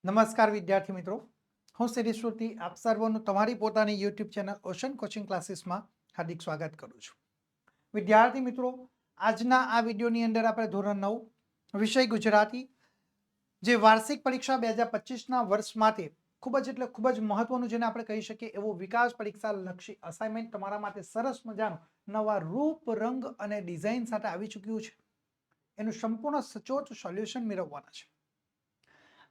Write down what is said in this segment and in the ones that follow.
નમસ્કાર વિદ્યાર્થી મિત્રો, હું શિરીષ સુરતી આપ સર્વનું તમારી પોતાની યુટ્યુબ ચેનલ ઓશન કોચિંગ ક્લાસીસમાં હાર્દિક સ્વાગત કરું છું. વિદ્યાર્થી મિત્રો, આજના આ વિડીયોની અંદર આપણે ધોરણ 9 વિષય ગુજરાતી જે વાર્ષિક પરીક્ષા 2025ના વર્ષ માટે ખૂબ જ મહત્વનું જેને આપણે કહી શકીએ એવું વિકાસ પરીક્ષા લક્ષી અસાઇનમેન્ટ તમારા માટે સરસ મજાનું નવા રૂપ રંગ અને ડિઝાઇન સાથે આવી ચૂક્યું છે. એનું સંપૂર્ણ સચોટ સોલ્યુશન મેળવવાના છે.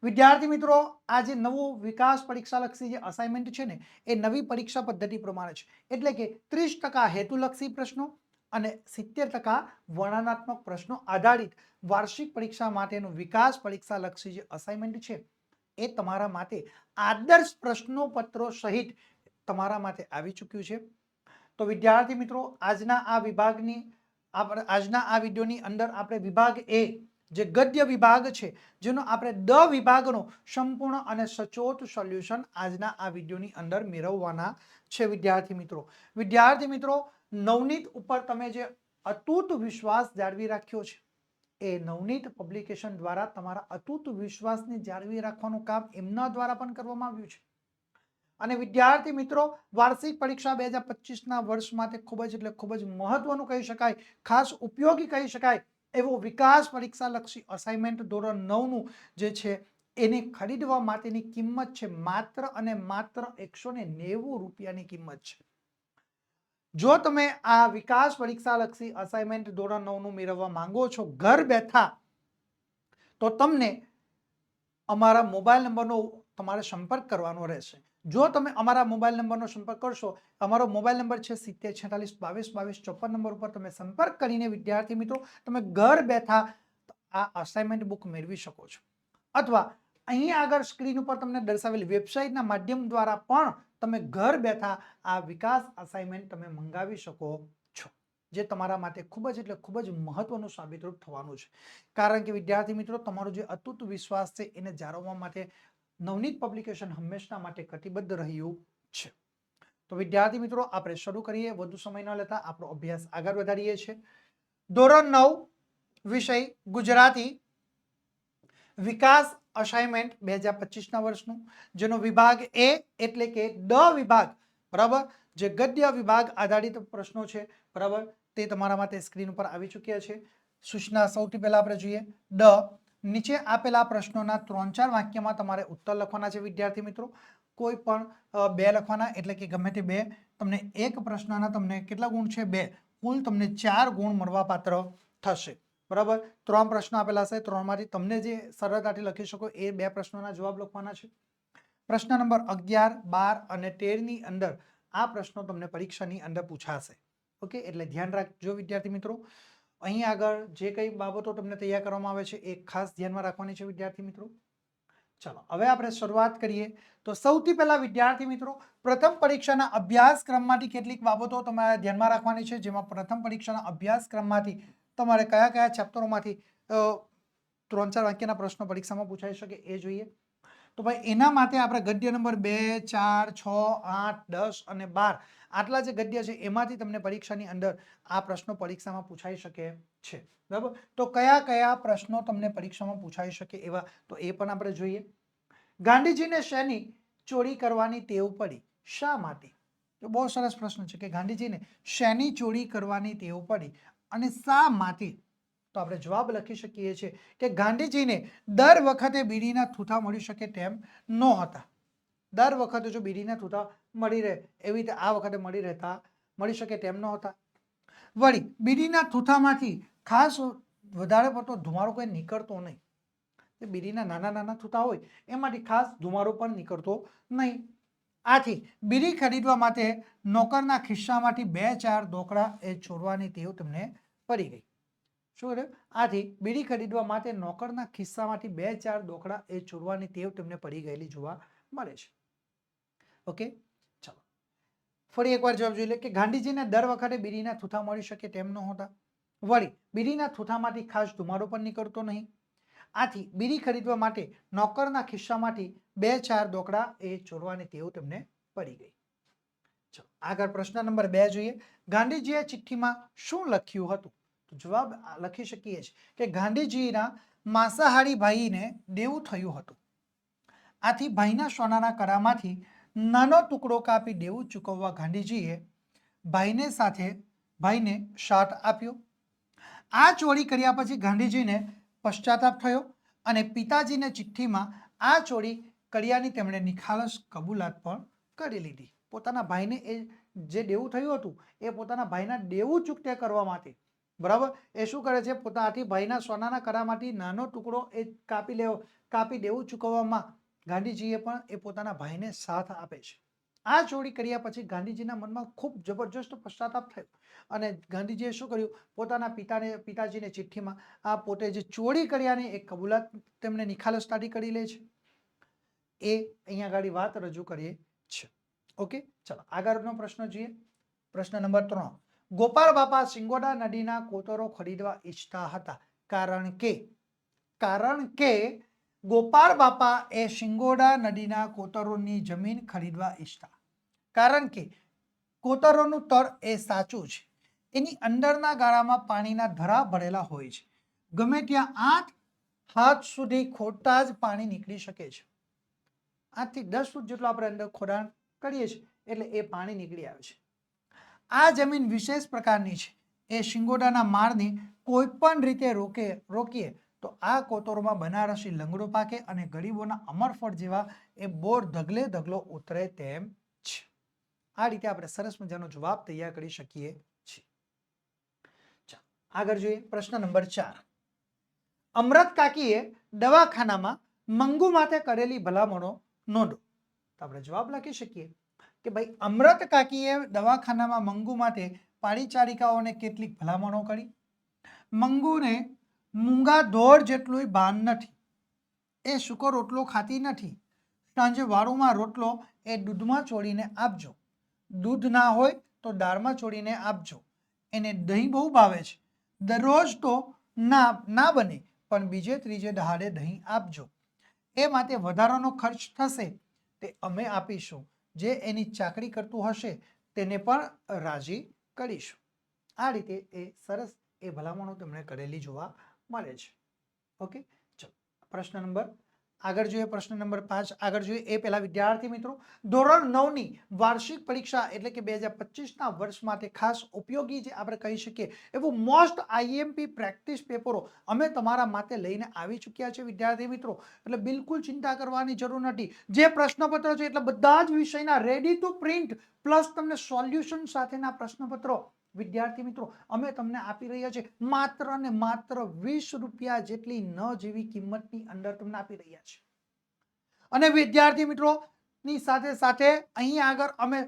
વિદ્યાર્થી મિત્રો, આ જે નવું વિકાસ પરીક્ષાલક્ષી જે અસાઇનમેન્ટ છે ને એ નવી પરીક્ષા પદ્ધતિ પ્રમાણે છે. એટલે કે 30% હેતુલક્ષી પ્રશ્નો અને 70% વર્ણનાત્મક પ્રશ્નો આધારિત વાર્ષિક પરીક્ષા માટેનું વિકાસ પરીક્ષાલક્ષી જે અસાઇનમેન્ટ છે એ તમારા માટે આદર્શ પ્રશ્નોપત્રો સહિત તમારા માટે આવી ચૂક્યું છે. તો વિદ્યાર્થી મિત્રો, આજના આ વિડીયોની અંદર આપણે વિભાગ એ જે ગદ્ય વિભાગ છે જેનો આપણે દ વિભાગનો સંપૂર્ણ અને સચોટ સોલ્યુશન આજના આ વિડીયોની અંદર મેળવવાના છે. વિદ્યાર્થી મિત્રો, નવનીત ઉપર તમે જે અતૂટ વિશ્વાસ જાળવી રાખ્યો છે એ નવનીત પબ્લિકેશન દ્વારા તમારા અતૂટ વિશ્વાસને જાળવી રાખવાનું કામ એમના દ્વારા પણ કરવામાં આવ્યું છે. અને વિદ્યાર્થી મિત્રો, વાર્ષિક પરીક્ષા 2025ના વર્ષ માટે ખૂબ જ મહત્વનું કહી શકાય, ખાસ ઉપયોગી કહી શકાય એવો વિકાસ પરીક્ષાલક્ષી અસાઇનમેન્ટ ધોરણ 9નું જે છે એને ખરીદવા માટેની કિંમત છે માત્ર અને માત્ર 190 રૂપિયાની કિંમત છે. જો તમે આ વિકાસ પરીક્ષાલક્ષી અસાઇનમેન્ટ ધોરણ 9નું મેળવવા માંગો છો ઘર બેઠા, તો તમને અમારા મોબાઈલ નંબરનો તમારે સંપર્ક કરવાનો રહેશે. જો તમે અમારા મોબાઈલ નંબરનો સંપર્ક કરશો, અમારો મોબાઈલ નંબર છે 7046222254 નંબર ઉપર તમે સંપર્ક કરીને વિદ્યાર્થી મિત્રો તમે ઘર બેઠા આ અસાઇનમેન્ટ બુક મેળવી શકો છો. અથવા અહીં આગળ સ્ક્રીન ઉપર તમને દર્શાવેલી વેબસાઇટના માધ્યમ દ્વારા પણ તમે ઘર બેઠા આ વિકાસ અસાઇનમેન્ટ તમે મંગાવી શકો છો, જે તમારા માટે ખૂબ જ મહત્વનું સાબિતરૂપ થવાનું છે. કારણ કે વિદ્યાર્થી મિત્રો, તમારો જે અતૂટ વિશ્વાસ છે એને જાળવવા માટે નવનીત પબ્લિકેશન હંમેશા માટે કટિબદ્ધ રહ્યું છે. તો વિદ્યાર્થી મિત્રો, આપણે શરૂ કરીએ, વધુ સમય ન લેતા આપણો અભ્યાસ આગળ વધારીએ છીએ. ધોરણ 9 વિષય ગુજરાતી વિકાસ અસાઇનમેન્ટ 2025ના વર્ષનું, જેનો વિભાગ એ એટલે કે ડ વિભાગ, બરાબર, જે ગદ્ય વિભાગ આધારિત પ્રશ્નો છે, બરાબર, તે તમારા માટે સ્ક્રીન ઉપર આવી ચૂક્યા છે. સૂચના સૌથી પહેલા આપણે જોઈએ. નીચે આપેલા પ્રશ્નોના 3-4 વાક્યમાં તમારે ઉત્તર લખવાના છે. વિદ્યાર્થી મિત્રો, કોઈ પણ 2 લખવાના, એટલે કે ગમે તે 2. તમને એક પ્રશ્નના તમને કેટલા ગુણ છે? 2. કુલ તમને 4 ગુણ મળવાપાત્ર થશે. બરાબર, 3 પ્રશ્નો આપેલા છે, 3માંથી તમને જે સરળતાથી લખી શકો એ 2 પ્રશ્નોના જવાબ લખવાના છે. પ્રશ્ન નંબર 11, 12 અને 13ની અંદર આ પ્રશ્નો તમને પરીક્ષાની અંદર પૂછાશે. ઓકે, એટલે ધ્યાન રાખજો વિદ્યાર્થી મિત્રો. અહીં આગળ જે કઈ બાબતો તમને તૈયાર કરવામાં આવે છે એ ખાસ ધ્યાનમાં રાખવાની છે વિદ્યાર્થી મિત્રો. ચાલો હવે આપણે શરૂઆત કરીએ. તો સૌથી પહેલા વિદ્યાર્થી મિત્રો, પ્રથમ પરીક્ષાના અભ્યાસક્રમમાંથી કેટલીક બાબતો તમારે ધ્યાનમાં રાખવાની છે, જેમાં પ્રથમ પરીક્ષાના અભ્યાસક્રમમાંથી તમારે કયા કયા ચેપ્ટરોમાંથી 3-4 વાક્યના પ્રશ્નો પરીક્ષામાં પૂછાઈ શકે એ જોઈએ. તો ભાઈ એના માટે આપણે ગદ્ય નંબર 2, 4, 6, 8, 10 અને 12 આટલા જે ગદ્ય છે એમાંથી તમને પરીક્ષાની અંદર આ પ્રશ્નો પરીક્ષામાં પૂછાઈ શકે છે. બરાબર, તો કયા કયા પ્રશ્નો તમને પરીક્ષામાં પૂછાઈ શકે એવા, તો એ પણ આપણે જોઈએ. ગાંધીજીને શેની ચોરી કરવાની ટેવ પડી? શા માટે? તો બહુ સરસ પ્રશ્ન છે કે ગાંધીજીને શેની ચોરી કરવાની ટેવ પડી અને શા માટે? તો આપણે જવાબ લખી શકીએ છીએ કે ગાંધીજીને દર વખતે બીડીના થૂથા મળી શકે તેમ ન હતા. દર વખતે જો બીડીના થૂથા મળી રહે એવી રીતે આ વખતે મળી શકે તેમ ન હતા. વળી બીડીના થૂથામાંથી ખાસ વધારે પડતો ધુમાડો કોઈ નીકળતો નહીં. બીડીના નાના થૂથા હોય એમાંથી ખાસ ધુમાડો પણ નીકળતો નહીં. આથી બીડી ખરીદવા માટે નોકરના ખિસ્સામાંથી 2-4 રોકડા એ ચોરવાની ટેવ તેમને પડી ગઈ. શું કરે? આથી બીડી ખરીદવા માટે નોકરના ખિસ્સામાંથી 2-4 રોકડા એ ચોરવાની ટેવ તેમને પડી ગયેલી જોવા મળે છે. ઓકે, ચાલો ફરી એકવાર જવાબ જોઈ લે કે ગાંધીજીને દર વખતે બીડીના થૂથા મળી શકે તેમ ન હતા. વળી બીડીના થૂથામાંથી ખાસ ધુમાડો પણ નીકળતો નહીં. આથી બીડી ખરીદવા માટે નોકરના ખિસ્સામાંથી 2-4 રોકડા એ ચોરવાની ટેવ તેમને પડી ગઈ. ચલો આગળ પ્રશ્ન નંબર 2 જોઈએ. ગાંધીજીએ ચિઠ્ઠીમાં શું લખ્યું હતું? તો જવાબ લખી શકીએ છીએ કે ગાંધીજીના માંસાહારી ભાઈને દેવું થયું હતું. આથી ભાઈના સોનાના કરામાંથી નાનો ટુકડો કાપી દેવું ચૂકવવા ગાંધીજીએ ભાઈને સાથ આપ્યો. આ ચોરી કર્યા પછી ગાંધીજીને પશ્ચાતાપ થયો અને પિતાજીને ચિઠ્ઠીમાં આ ચોરી કર્યાની તેમણે નિખાલસ કબૂલાત પણ કરી લીધી. પોતાના ભાઈને એ જે દેવું થયું હતું એ પોતાના ભાઈના દેવું ચૂકતે કરવા માટે, બરાબર, એ શું કરે છે, પોતાથી ભાઈના સોનાના કરામાંથી નાનો ટુકડો એ કાપી દેવું ચૂકવવામાં ગાંધીજીએ પણ એ પોતાના ભાઈને સાથ આપે છે. આ ચોરી કર્યા પછી ગાંધીજીના મનમાં ખૂબ જબરજસ્ત પશ્ચાતાપ થયો અને ગાંધીજીએ શું કર્યું, પોતાના પિતાજીને ચિઠ્ઠીમાં આ પોતે જે ચોરી કર્યાની એક કબૂલાત તેમણે નિખાલસતાથી કરી લે છે. એ અહીંયા આગળ વાત રજૂ કરીએ છે. ઓકે, ચલો આગળનો પ્રશ્ન જોઈએ. પ્રશ્ન નંબર 3. ગોપાળ બાપા શિંગોડા નદીના કોતરો ખરીદવા ઈચ્છતા હતા કારણ કે ગોપાળ બાપા એ શિંગોડા નદીના કોતરોની જમીન ખરીદવા ઈચ્છતા, કારણ કે કોતરોનું તળ એ સાચું છે, એની અંદરના ગાળામાં પાણીના ધરા ભરેલા હોય છે, ગમે ત્યાં 8 હાથ સુધી ખોદતા જ પાણી નીકળી શકે છે. 8 થી 10 ફૂટ જેટલું આપણે અંદર ખોદાણ કરીએ છીએ એટલે એ પાણી નીકળી આવે છે. આ જમીન વિશેષ પ્રકારની છે. એ શિંગોડાના માળને કોઈ પણ રીતે રોકીએ તો આ કોતરોમાં બનારસી લંગડો પાકે અને ગરીબોના અમરફળ જેવા એ બોર ધગલો ઉતરે તેમ છે. આ રીતે આપણે સરસ મજાનો જવાબ તૈયાર કરી શકીએ છીએ. આગળ જોઈએ પ્રશ્ન નંબર 4. અમરત કાકીએ દવાખાનામાં મંગુ માટે કરેલી ભલામણો નોંધો. તો આપણે જવાબ લખી શકીએ કે ભાઈ અમરત કાકીએ દવાખાનામાં મંગુ માટે પારિચારિકાઓને કેટલીક ભલામણો કરી. મંગુને મૂંગા ધોર જેટલું ભાન નથી, એ સૂકો રોટલો ખાતી નથી. સાંજે વાળુમાં રોટલો એ દૂધમાં ચોળીને આપજો, દૂધ ના હોય તો દાળમાં ચોળીને આપજો. એને દહીં બહુ ભાવે છે, દરરોજ તો ના બને પણ બીજે ત્રીજે દહાડે દહીં આપજો. એ માટે વધારાનો ખર્ચ થશે તે અમે આપીશું. જે એની ચાકરી કરતું હશે તેને પણ રાજી કરીશું. આ રીતે એ સરસ એ ભલામણો તેમણે કરેલી જોવા મળે છે. ઓકે, ચલો પ્રશ્ન નંબર આગળ જોઈએ. પ્રશ્ન નંબર 5 આગળ જોઈએ એ પહેલા વિદ્યાર્થી મિત્રો, ધોરણ 9ની વાર્ષિક પરીક્ષા એટલે કે 2025ના વર્ષ માટે ખાસ ઉપયોગી જે આપણે કહી શકીએ એવું મોસ્ટ આઈએમપી પ્રેક્ટિસ પેપરો અમે તમારા માટે લઈને આવી ચૂક્યા છે વિદ્યાર્થી મિત્રો. એટલે બિલકુલ ચિંતા કરવાની જરૂર નથી. જે પ્રશ્નપત્રો છે એટલે બધા જ વિષયના રેડી ટુ પ્રિન્ટ પ્લસ તમને સોલ્યુશન સાથેના પ્રશ્નપત્રો વિદ્યાર્થી મિત્રો અમે તમને આપી રહ્યા છે માત્ર ને માત્ર 20 રૂપિયા જેટલી ન જેવી કિંમતની અંદર તમને આપી રહ્યા છે. અને વિદ્યાર્થી મિત્રો ની સાથે સાથે અહીં આગળ અમે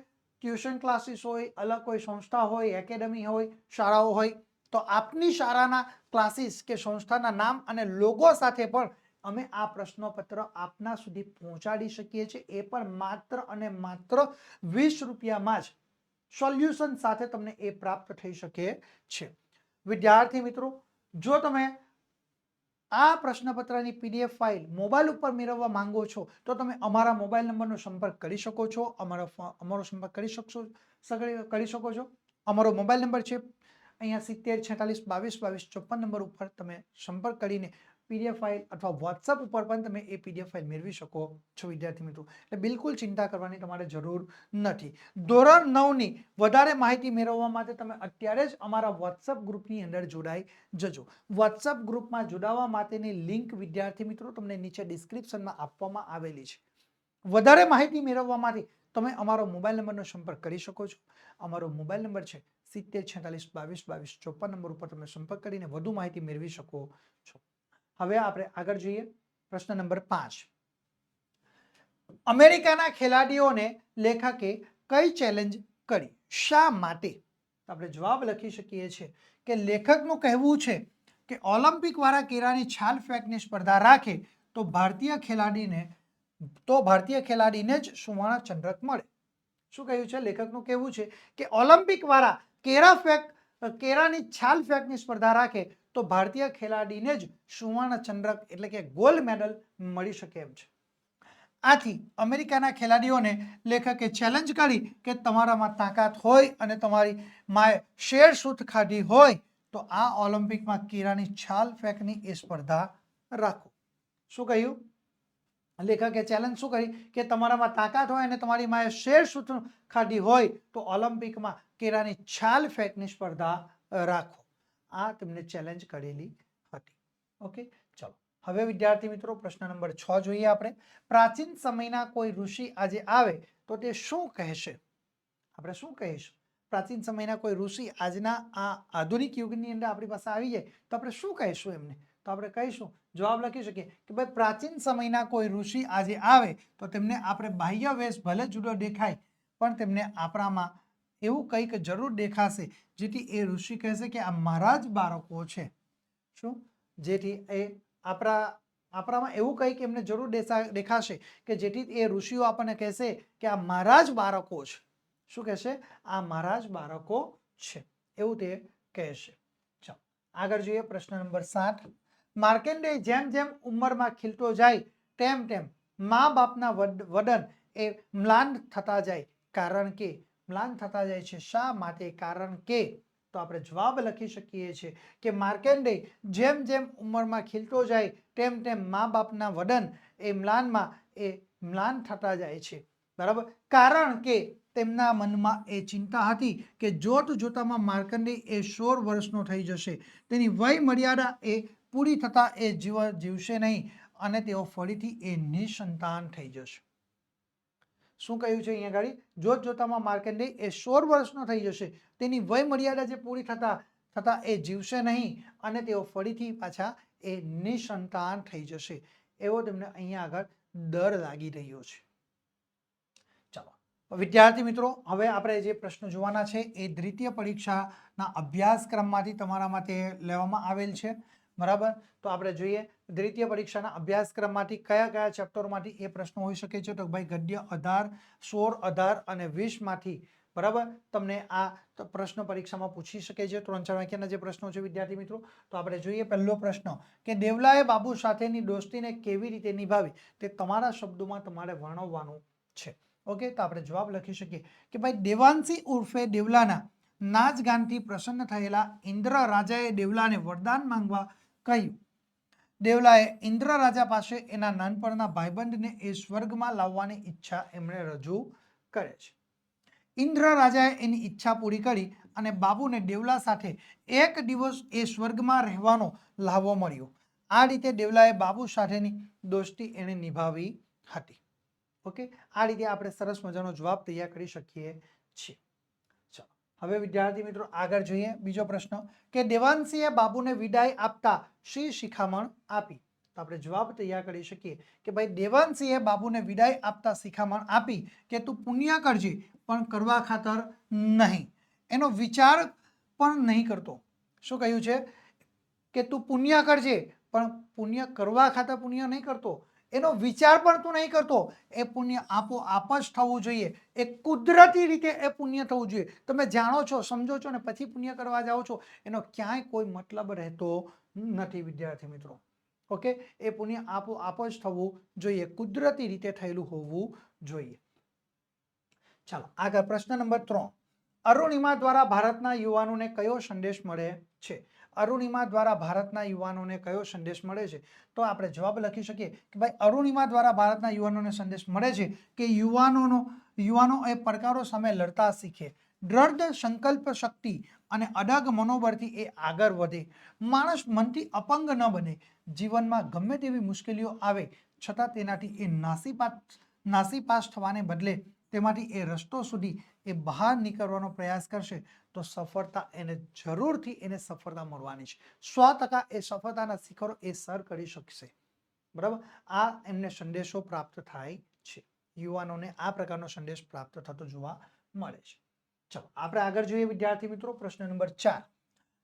ટ્યુશન ક્લાસીસ હોય, અલગ કોઈ સંસ્થા હોય, એકેડમી હોય, શાળાઓ હોય તો આપની શાળાના ક્લાસીસ કે સંસ્થાના નામ અને લોગો સાથે પણ અમે આ પ્રશ્નપત્ર આપના સુધી પહોંચાડી શકીએ છીએ. એ પણ માત્ર અને માત્ર 20 રૂપિયામાં જ સોલ્યુશન સાથે તમને એ પ્રાપ્ત થઈ શકે છે. વિદ્યાર્થી મિત્રો, જો તમે આ પ્રશ્નપત્રની પીડીએફ ફાઇલ મોબાઈલ ઉપર મેળવવા માંગો છો તો તમે અમારા મોબાઈલ નંબરનો સંપર્ક કરી શકો છો. અમારો સંપર્ક કરી શકો છો. અમારો મોબાઈલ નંબર છે અહીંયા 70 46 22 22 54 નંબર ઉપર તમે સંપર્ક કરીને પીડીએફ ફાઇલ અથવા વોટ્સઅપ ઉપર પણ તમે એ પીડીએફ ફાઇલ મેળવી શકો છો વિદ્યાર્થી મિત્રો. એટલે બિલકુલ ચિંતા કરવાની તમારે જરૂર નથી. ધોરણ 9ની વધારે માહિતી મેળવવા માટે તમે અત્યારે જ અમારા વોટ્સઅપ ગ્રુપની અંદર જોડાઈ જજો. વોટ્સઅપ ગ્રુપમાં જોડાવા માટેની લિંક વિદ્યાર્થી મિત્રો તમને નીચે ડિસ્ક્રિપ્શનમાં આપવામાં આવેલી છે. વધારે માહિતી મેળવવા માટે તમે અમારો મોબાઈલ નંબરનો સંપર્ક કરી શકો છો. અમારો મોબાઈલ નંબર છે 70 46 22 22 54 નંબર ઉપર તમે સંપર્ક કરીને વધુ માહિતી મેળવી શકો છો. હવે આપણે આગળ જોઈએ. પ્રશ્ન નંબર 5. અમેરિકાના ખેલાડીઓને લેખકે કઈ ચેલેન્જ કરી, શા માટે? આપણે જવાબ લખી શકીએ છીએ કે લેખકનું કહેવું છે કે ઓલિમ્પિક વાળા કેળાની છાલ ફેંકની સ્પર્ધા રાખે તો ભારતીય ખેલાડીને જ સુવર્ણ ચંદ્રક મળે. શું કહ્યું છે? લેખકનું કહેવું છે કે ઓલિમ્પિક વાળા કેળાની છાલ ફેંકની સ્પર્ધા રાખે તો ભારતીય ખેલાડીને જ સુવર્ણ ચંદ્રક એટલે કે ગોલ્ડ મેડલ મળી શકે એમ છે. આથી અમેરિકાના ખેલાડીઓને લેખકે ચેલેન્જ કરી કે તમારામાં તાકાત હોય અને તમારી માએ શેર સૂત ખાધી હોય તો આ ઓલિમ્પિકમાં કેળાની છાલ ફેંકની એ સ્પર્ધા રાખો. શું કહ્યું? લેખકે ચેલેન્જ શું કરી કે તમારામાં તાકાત હોય અને તમારી માએ શેર સૂત્ર ખાધી હોય તો ઓલિમ્પિકમાં કેળાની છાલ ફેંકની સ્પર્ધા રાખો. આ તેમને ચેલેન્જ કરેલી હતી. ઓકે, ચલો હવે વિદ્યાર્થી મિત્રો પ્રશ્ન નંબર 6 જોઈએ આપણે. પ્રાચીન સમયના કોઈ ઋષિ આજે આવે તો તે શું કહેશે? આપણે શું કહીશું? પ્રાચીન સમયના કોઈ ઋષિ આજના આ આધુનિક યુગની અંદર આપણી પાસે આવી જાય તો આપણે શું કહીશું એમને? તો આપણે કહીશું, જવાબ લખી શકીએ કે ભાઈ પ્રાચીન સમયના કોઈ ઋષિ આજે આવે તો તેમને આપણે બાહ્ય વેશ ભલે જુદો દેખાય પણ તેમને આપણામાં એવું કંઈક જરૂર દેખાશે જેથી એ ઋષિ કહેશે કે આ મારા જ બાળકો છે. શું? જેથી એ આપણામાં એવું કંઈક એમને જરૂર દેખાશે કે જેથી એ ઋષિઓ આપણને કહેશે કે આ મારા જ બાળકો છે. શું કહેશે? આ મારા જ બાળકો છે એવું તે કહેશે. ચાલો આગળ જોઈએ પ્રશ્ન નંબર 7. માર્કંડેય જેમ જેમ ઉંમરમાં ખીલતો જાય તેમ તેમ મા બાપના વદન એ મ્લાન થતા જાય. કારણ કે મ્લાન થતા જાય છે. શા માટે? કારણ કે તો આપણે જવાબ લખી શકીએ છીએ કે માર્કંડેય જેમ જેમ ઉંમરમાં ખીલતો જાય તેમ તેમ મા બાપના વદન એ મ્લાન થતા જાય છે. બરાબર, કારણ કે તેમના મનમાં એ ચિંતા હતી કે જોત જોતામાં માર્કંડેય એ 16 વર્ષનો થઈ જશે. તેની વય મર્યાદા એ પૂરી થતા એ જીવશે નહીં અને તેઓ ફરીથી એ નિસંતાન થઈ જશે. શું કહ્યું છે અહીંયા આગળ? જોત જોતામાં માર્કંડેય એ 16 વર્ષનો થઈ જશે. તેની વય મર્યાદા જે પૂરી થતા એ જીવશે નહીં અને તેઓ ફરીથી પાછા એ નિસંતાન થઈ જશે એવો તેમને અહીંયા આગળ ડર લાગી રહ્યો છે. ચાલો વિદ્યાર્થી મિત્રો, હવે આપણે જે પ્રશ્નો જોવાના છે એ દ્વિતીય પરીક્ષાના અભ્યાસક્રમમાંથી તમારા માટે લેવામાં આવેલ છે. બરાબર, તો આપણે જોઈએ દ્વિતીય પરીક્ષાના અભ્યાસક્રમમાંથી કયા કયા ચેપ્ટરમાંથી એ પ્રશ્નો હોઈ શકે છે. તો ભાઈ ગદ્ય 18, 16, 18 અને 20 માંથી બરાબર તમને આ પ્રશ્ન પરીક્ષામાં પૂછી શકે છે. 3-4 વાક્યના જે પ્રશ્નો છે વિદ્યાર્થી મિત્રો, તો આપણે જોઈએ પહેલો પ્રશ્ન કે દેવલાએ બાબુ સાથેની દોસ્તીને કેવી રીતે નિભાવી તે તમારા શબ્દોમાં તમારે વર્ણવવાનું છે. ઓકે, તો આપણે જવાબ લખી શકીએ કે ભાઈ દેવાંશી ઉર્ફે દેવલાના નાચગાનથી પ્રસન્ન થયેલા ઇન્દ્ર રાજાએ દેવલાને વરદાન માંગવા કહ્યું. દેવલાએ ઇન્દ્ર રાજા પાસે એના નાનપણના ભાઈબંધને એ સ્વર્ગમાં લાવવાની ઈચ્છા એમણે રજૂ કરે છે. ઇન્દ્ર રાજાએ એની ઈચ્છા પૂરી કરી અને બાબુને દેવલા સાથે એક દિવસ એ સ્વર્ગમાં રહેવાનો લાહવો મળ્યો. આ રીતે દેવલાએ બાબુ સાથેની દોસ્તી એને નિભાવી હતી. ઓકે, આ રીતે આપણે સરસ મજાનો જવાબ તૈયાર કરી શકીએ છીએ. ચાલો હવે વિદ્યાર્થી મિત્રો આગળ જોઈએ બીજો પ્રશ્ન કે દેવાંશીએ બાબુને વિદાય આપતા શી શિખામણ આપી? તો આપણે જવાબ તૈયાર કરી શકીએ કે ભાઈ દેવાંશીએ બાબુને વિદાય આપતા શિખામણ આપી કે તું પુણ્ય કરજે પણ કરવા ખાતર નહીં. એનો વિચાર પણ નહીં કરતો. શું કહ્યું છે? કે તું પુણ્ય કરજે પણ પુણ્ય કરવા ખાતર પુણ્ય નહીં કરતો. એનો વિચાર પણ તું નહીં કરતો. એ પુણ્ય આપોઆપ જ થવું જોઈએ. એ કુદરતી રીતે એ પુણ્ય થવું જોઈએ. તમે જાણો છો, સમજો છો ને પછી પુણ્ય કરવા જાઓ છો એનો ક્યાંય કોઈ મતલબ રહેતો નથી વિદ્યાર્થી મિત્રો. ઓકે, એ પુણ્ય આપોઆપ જ થવું જોઈએ, કુદરતી રીતે થયેલું હોવું જોઈએ. ચાલો આગળ પ્રશ્ન નંબર 3. અરુણિમા દ્વારા ભારતના યુવાનોને કયો સંદેશ મળે છે? અરુણિમા દ્વારા ભારતના યુવાનોને કયો સંદેશ મળે છે? તો આપણે જવાબ લખી શકીએ કે ભાઈ અરુણિમા દ્વારા ભારતના યુવાનોને સંદેશ મળે છે કે યુવાનો એ પડકારો સામે લડતા શીખે, દ્રઢ સંકલ્પ શક્તિ અને અડગ મનોબળથી એ આગળ વધે, માણસ મનથી અપંગ ન બને, જીવનમાં ગમે તેવી મુશ્કેલીઓ આવે છતાં તેનાથી એ નાસીપાસ થવાને બદલે તેમાંથી એ રસ્તો સુધી એ બહાર નીકળવાનો પ્રયાસ કરશે તો સફળતા એને જરૂરથી એને સફળતા મળવાની છે. 100% એ સફળતાના શિખરો એ સર કરી શકશે. બરાબર, આ એમને સંદેશો પ્રાપ્ત થાય છે. યુવાનોને આ પ્રકારનો સંદેશ પ્રાપ્ત થતો જોવા મળે છે. ચલો આપણે આગળ જોઈએ વિદ્યાર્થી મિત્રો પ્રશ્ન નંબર 4.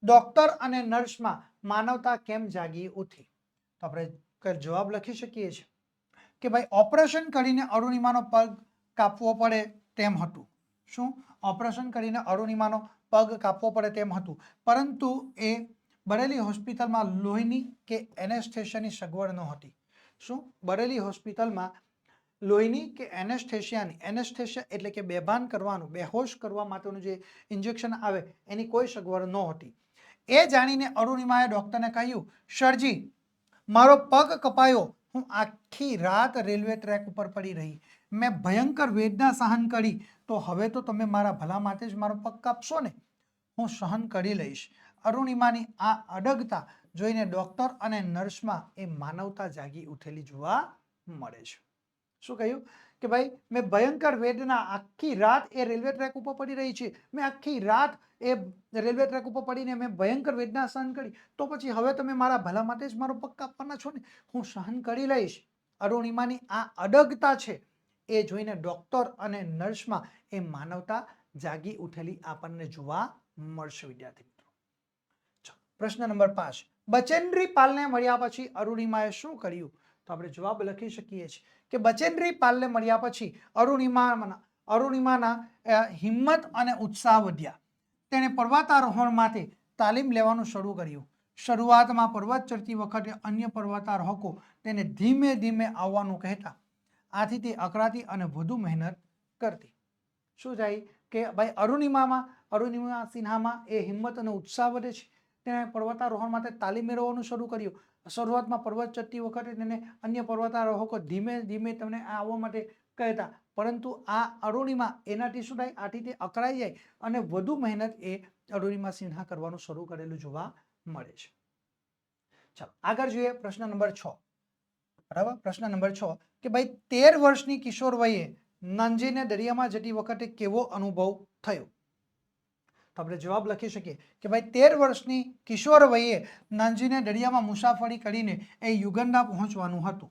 ડોક્ટર અને નર્સમાં માનવતા કેમ જાગી ઉઠી? તો આપણે જવાબ લખી શકીએ છીએ કે ભાઈ ઓપરેશન કરીને અરુણિમાનો પગ કાપવો પડે તેમ હતું. શું? ઓપરેશન કરીને અરુણિમાનો પગ કાપવો પડે તેમ હતું, પરંતુ એ બરેલી હોસ્પિટલમાં લોહીની કે એનેસ્થેશિયાની સગવડ ન હતી. શું? બરેલી હોસ્પિટલમાં લોહીની કે એનેસ્થેશિયા એટલે કે બેભાન કરવાનું, બેહોશ કરવા માટેનું જે ઇન્જેક્શન આવે એની કોઈ સગવડ ન હતી. એ જાણીને અરુણિમાએ ડોક્ટરને કહ્યું, સરજી મારો પગ કપાયો હું આખી રાત રેલવે ટ્રેક ઉપર પડી રહી, મેં ભયંકર વેદના સહન કરી, તો હવે તો તમે મારા ભલા માટે જ મારો પગ કાપશો ને? હું સહન કરી લઈશ. અરુણિમાની આ અડગતા જોઈને ડોક્ટર અને નર્સમાં એ માનવતા જાગી ઉઠેલી જોવા મળે છે. શું કહ્યું કે ભાઈ મેં ભયંકર વેદના, આખી રાત એ રેલવે ટ્રેક ઉપર પડી રહી છે, મેં આખી રાત એ રેલવે ટ્રેક ઉપર પડીને મેં ભયંકર વેદના સહન કરી, તો પછી હવે તમે મારા ભલા માટે જ મારો પગ કાપવાના છો ને? હું સહન કરી લઈશ. અરુણિમાની આ અડગતા છે એ જોઈને ડોક્ટર અને નર્સમાં એ માનવતા જાગી ઉઠેલી આપણને જોવા મળશે વિદ્યાર્થી મિત્રો. પ્રશ્ન નંબર 5, બચેન્દ્રી પાલને મળ્યા પછી અરુણિમાએ શું કર્યું? તો આપણે જવાબ લખી શકીએ છીએ કે બચેન્દ્રી પાલને મળ્યા પછી અરુણિમાના હિંમત અને ઉત્સાહ વધ્યા. તેણે પર્વતારોહણ માટે તાલીમ લેવાનું શરૂ કર્યું. શરૂઆતમાં પર્વત ચડતી વખતે અન્ય પર્વતારોહકો તેને ધીમે ધીમે આવવાનું કહેતા, આથી તે અકળાતી અને વધુ મહેનત કરતી. શું થાય કે ભાઈ અરુણિમા સિન્હામાં એ હિંમત અને ઉત્સાહ વધે છે. તેણે પર્વતારોહણ માટે તાલીમ મેળવવાનું શરૂ કર્યું. શરૂઆતમાં પર્વત ચડતી વખતે તેને અન્ય પર્વતારોહકો ધીમે ધીમે તમને આવવા માટે કહેતા, પરંતુ આ અરુણિમા એનાથી શું થાય, આથી તે અકળાઈ જાય અને વધુ મહેનત એ અરુણિમા સિન્હા કરવાનું શરૂ કરેલું જોવા મળે છે. ચાલો આગળ જોઈએ પ્રશ્ન નંબર 6. બરાબર, પ્રશ્ન નંબર 6 કે ભાઈ 13 વર્ષની કિશોર વયે નાનજીને દરિયામાં જતી વખતે કેવો અનુભવ થયો? તો આપણે જવાબ લખી શકીએ કે ભાઈ 13 વર્ષની કિશોર વયે નાનજીને દરિયામાં મુસાફરી કરીને એ યુગંડા પહોંચવાનું હતું.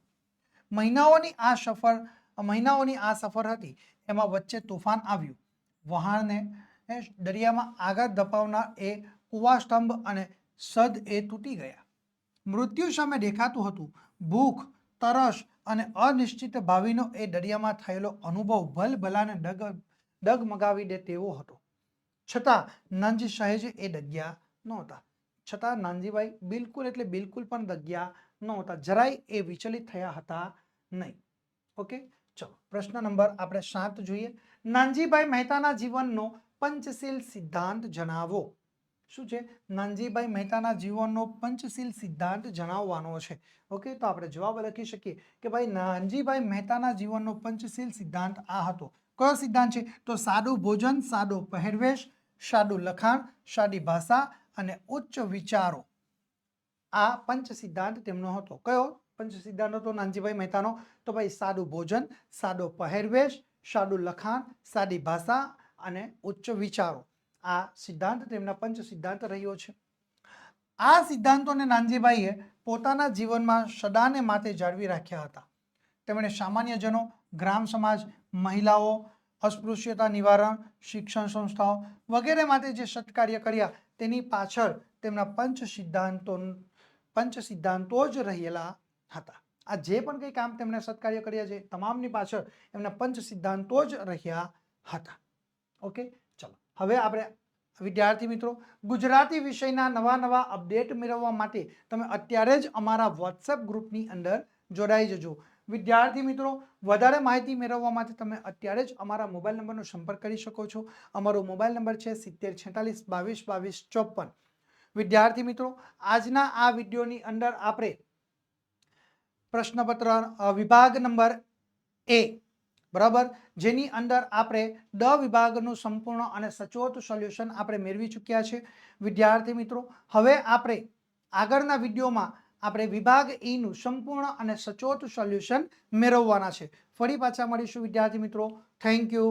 મહિનાઓની આ સફર હતી. એમાં વચ્ચે તોફાન આવ્યું. વહાણને દરિયામાં આગળ ધપાવનાર એ કુવા સ્તંભ અને સદ એ તૂટી ગયા. મૃત્યુ સામે દેખાતું હતું. ભૂખ, તરસ અને અનિશ્ચિત ભાવિનો એ દરિયામાં થયેલો અનુભવ ભલભલાને ડગમગાવી દે તેવો હતો. છતાં નાનજી સહેજ એ ડગ્યા નહોતા. છતાં નાનજીભાઈ બિલકુલ એટલે બિલકુલ પણ ડગ્યા નહોતા. જરાય એ વિચલિત થયા હતા નહીં. ઓકે, ચલો પ્રશ્ન નંબર આપણે 7 જોઈએ. નાનજીભાઈ મહેતાના જીવનનો પંચશીલ સિદ્ધાંત જણાવો. શું છે? નાનજીભાઈ મહેતાના જીવનનો પંચશીલ સિદ્ધાંત જણાવવાનો છે. ઓકે, તો આપણે જવાબ લખી શકીએ કે ભાઈ નાનજીભાઈ મહેતાના જીવનનો પંચશીલ સિદ્ધાંત આ હતો. કયો સિદ્ધાંત છે? તો સાદું ભોજન, સાદો પહેરવેશ, સાદું લખાણ, સાદી ભાષા અને ઉચ્ચ વિચારો. આ પંચ સિદ્ધાંત તેમનો હતો. કયો પંચ સિદ્ધાંત હતો નાનજીભાઈ મહેતાનો? તો ભાઈ સાદું ભોજન, સાદો પહેરવેશ, સાદું લખાણ, સાદી ભાષા અને ઉચ્ચ વિચારો. આ સિદ્ધાંત તેમના પંચ સિદ્ધાંત રહ્યો છે. આ સિદ્ધાંતોને નાનજીભાઈએ પોતાના જીવનમાં સદાને માટે જાળવી રાખ્યા હતા. તેમણે સામાન્યજનો, ગ્રામ સમાજ, મહિલાઓ, અસ્પૃશ્યતા નિવારણ, શિક્ષણ સંસ્થાઓ વગેરે માટે જે સત્કાર્ય કર્યા તેની પાછળ તેમના પંચ સિદ્ધાંતો જ રહેલા હતા. આ જે પણ કંઈ કામ તેમણે સત્કાર્ય કર્યા છે તમામની પાછળ એમના પંચ સિદ્ધાંતો જ રહ્યા હતા. ઓકે, ચલો હવે આપણે વિદ્યાર્થી મિત્રો ગુજરાતી વિષયના નવા અપડેટ મેળવવા માટે તમે અત્યારે જ અમારા વોટ્સએપ ગ્રુપની અંદર જોડાઈ જજો. વિદ્યાર્થી મિત્રો વધારે માહિતી મેળવવા માટે તમે અત્યારે જ અમારા મોબાઈલ નંબરનો સંપર્ક કરી શકો છો. અમારો મોબાઈલ નંબર છે 7046222254. વિદ્યાર્થી મિત્રો આજના આ વિડીયોની અંદર આપણે પ્રશ્નપત્ર વિભાગ નંબર A બરાબર, જેની અંદર આપણે ડ વિભાગનું સંપૂર્ણ અને સચોટ સોલ્યુશન આપણે મેળવી ચૂક્યા છે. વિદ્યાર્થી મિત્રો હવે આપણે આગળના વિડીયોમાં આપણે વિભાગ E નું સંપૂર્ણ અને સચોટ સોલ્યુશન મેળવવાના છે. ફરી પાછા મળીશું વિદ્યાર્થી મિત્રો. Thank you.